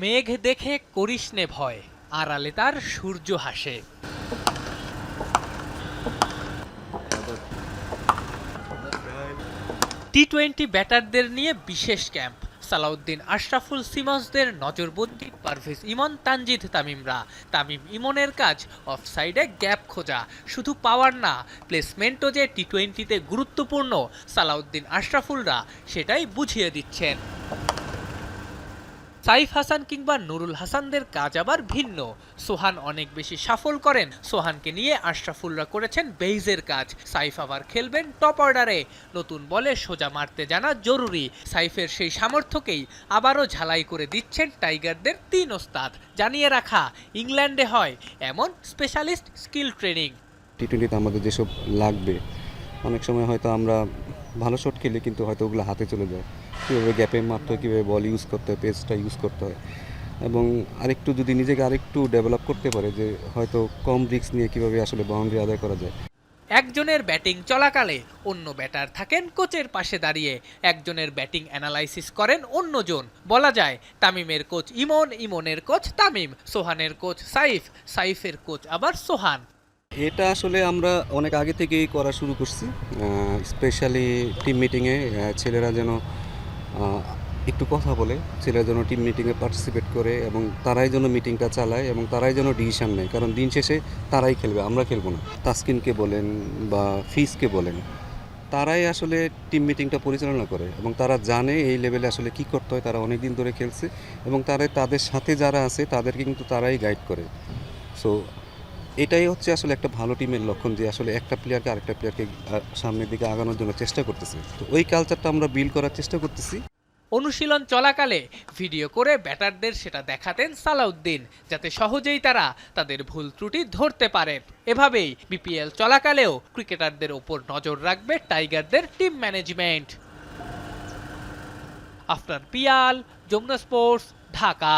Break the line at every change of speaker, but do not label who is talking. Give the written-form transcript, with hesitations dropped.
মেঘ দেখে করিস নে ভয়, আড়ালে তার সূর্য হাসে। টি-20 ব্যাটারদের নিয়ে বিশেষ ক্যাম্প। সালাউদ্দিন আশরাফুল সিমন্সদের নজরবন্দি পারভেজ ইমন তানজিদ তামিমরা। তামিম ইমনের কাজ অফ সাইডে গ্যাপ খোঁজা। শুধু পাওয়ার না, প্লেসমেন্টও যে টি-20তে গুরুত্বপূর্ণ সালাউদ্দিন আশরাফুলরা সেটাই বুঝিয়ে দিচ্ছেন। সাইফ হাসান কিংবা নুরুল হাসানদের কাজ আবার ভিন্ন। সোহান অনেক বেশি সাফল করেন, সোহানকে নিয়ে আশরাফুলরা করেছেন বেইজের কাজ। সাইফ আবার খেলবেন টপ অর্ডারে। নতুন বলে সোজা মারতে জানা জরুরি। সাইফের সেই সামর্থ্যকেই আবারও ঝালাই করে দিচ্ছেন টাইগারদের তিন ওস্তাদ। জানিয়ে রাখা, ইংল্যান্ডে হয় এমন স্পেশালিস্ট স্কিল ট্রেনিং।
টি-20তে আমাদের যেসব লাগবে, অনেক সময় হয়তো আমরা ভালো শট খেলি কিন্তু হয়তো ওগুলো হাতে চলে যায়। কীভাবে গ্যাপে মারতে হয়, কীভাবে বল ইউজ করতে হয়, পেসটা ইউজ করতে হয়, এবং আরেকটু যদি নিজেকে আরেকটু ডেভেলপ করতে পারে যে হয়তো কম রিস্ক নিয়ে কীভাবে আসলে বাউন্ডারি আদায় করা যায়।
একজনের ব্যাটিং চলাকালে অন্য ব্যাটার থাকেন কোচের পাশে দাঁড়িয়ে। একজনের ব্যাটিং অ্যানালাইসিস করেন অন্যজন। বলা যায় তামিমের কোচ ইমন, ইমনের কোচ তামিম, সোহানের কোচ সাইফ, সাইফের কোচ আবার সোহান।
এটা আসলে আমরা অনেক আগে থেকেই করা শুরু করছি, স্পেশালি টিম মিটিংয়ে ছেলেরা যেন একটু কথা বলে, ছেলেরা যেন টিম মিটিংয়ে পার্টিসিপেট করে এবং তারাই যেন মিটিংটা চালায় এবং তারাই যেন ডিসিশন নেয়। কারণ দিন শেষে তারাই খেলবে, আমরা খেলবো না। তাসকিনকে বলেন বা ফিজকে বলেন, তারাই আসলে টিম মিটিংটা পরিচালনা করে এবং তারা জানে এই লেভেলে আসলে কী করতে হয়। তারা অনেক দিন ধরে খেলছে এবং তাদের সাথে যারা আছে তাদেরকে কিন্তু তারাই গাইড করে। সো এটাই হচ্ছে আসলে একটা ভালো টিমের লক্ষণ, যে আসলে একটা প্লেয়ারকে আরেকটা প্লেয়ারকে সামনের দিকে আগানোর জন্য চেষ্টা করতেছে। তো ওই কালচারটা আমরা বিল্ড করার চেষ্টা করতেছি।
অনুশীলন চলাকালে ভিডিও করে ব্যাটারদের সেটা দেখাতেন সালাউদ্দিন, যাতে সহজেই তারা তাদের ভুল ত্রুটি ধরতে পারে। এভাবেই বিপিএল চলাকালেও ক্রিকেটারদের ওপর নজর রাখবে টাইগারদের team management. Afran Piyal, Jamuna sports, Dhaka.